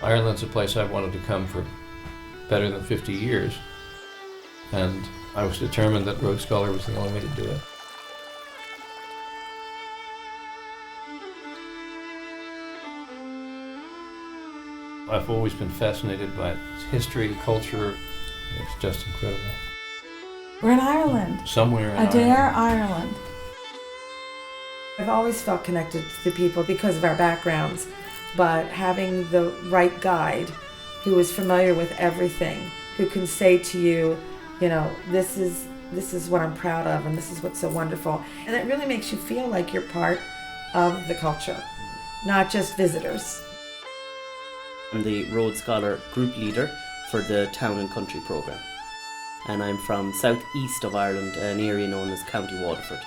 Ireland's a place I've wanted to come for better than 50 years, and I was determined that Rhodes Scholar was the only way to do it. I've always been fascinated by its history, culture. It's just incredible. We're in Ireland. Somewhere in Adair, Ireland. I've always felt connected to the people because of our backgrounds, but having the right guide who is familiar with everything, who can say to you, you know, this is what I'm proud of and this is what's so wonderful. And it really makes you feel like you're part of the culture, not just visitors. I'm the Rhodes Scholar Group Leader for the Town and Country programme. And I'm from southeast of Ireland, an area known as County Waterford.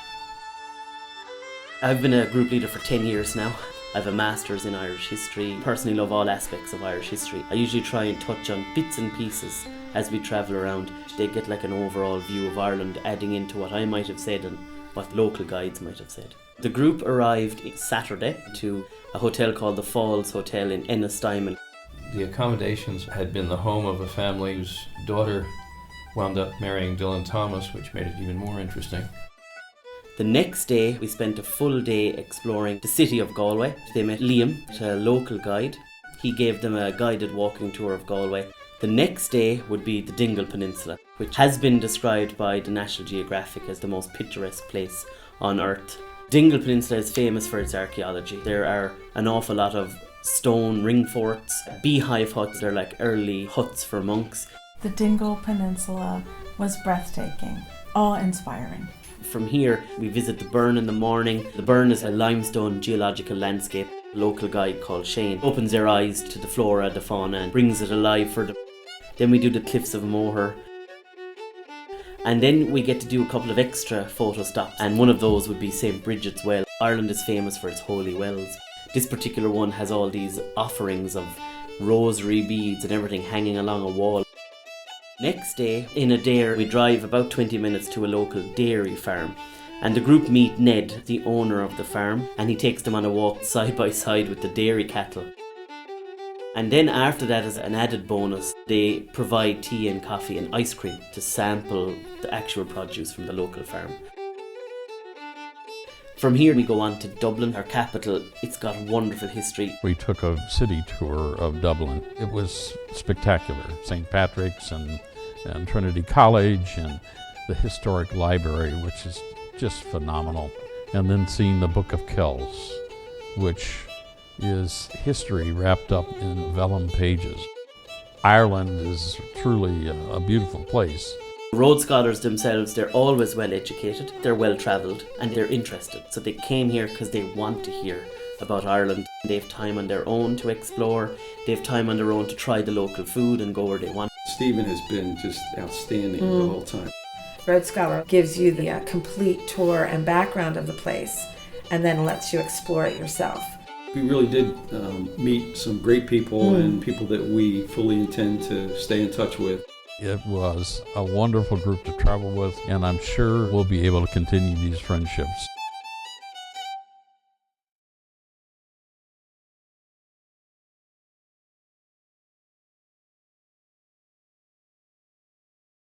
I've been a group leader for 10 years now. I have a master's in Irish history. Personally love all aspects of Irish history. I usually try and touch on bits and pieces as we travel around. They get like an overall view of Ireland, adding into what I might have said and what local guides might have said. The group arrived Saturday to a hotel called the Falls Hotel in Ennistimon. The accommodations had been the home of a family whose daughter wound up marrying Dylan Thomas, which made it even more interesting. The next day, we spent a full day exploring the city of Galway. They met Liam, a local guide. He gave them a guided walking tour of Galway. The next day would be the Dingle Peninsula, which has been described by the National Geographic as the most picturesque place on Earth. Dingle Peninsula is famous for its archaeology. There are an awful lot of stone ring forts, beehive huts. They're like early huts for monks. The Dingle Peninsula was breathtaking, awe-inspiring. From here, we visit the Burn in the morning. The Burn is a limestone geological landscape. A local guide called Shane opens their eyes to the flora, the fauna, and brings it alive for them. Then we do the Cliffs of Moher. And then we get to do a couple of extra photo stops, and one of those would be St. Bridget's Well. Ireland is famous for its holy wells. This particular one has all these offerings of rosary beads and everything hanging along a wall. Next day, in Adair, we drive about 20 minutes to a local dairy farm, and the group meet Ned, the owner of the farm, and he takes them on a walk side by side with the dairy cattle. And then after that, as an added bonus, they provide tea and coffee and ice cream to sample the actual produce from the local farm. From here we go on to Dublin, our capital. It's got wonderful history. We took a city tour of Dublin. It was spectacular. St. Patrick's and Trinity College and the historic library, which is just phenomenal. And then seeing the Book of Kells, which is history wrapped up in vellum pages. Ireland is truly a beautiful place. Rhodes Scholars themselves, they're always well educated, they're well travelled, and they're interested. So they came here because they want to hear about Ireland. They have time on their own to explore, they have time on their own to try the local food and go where they want. Stephen has been just outstanding the whole time. Rhodes Scholar gives you the complete tour and background of the place, and then lets you explore it yourself. We really did meet some great people and people that we fully intend to stay in touch with. It was a wonderful group to travel with, and I'm sure we'll be able to continue these friendships.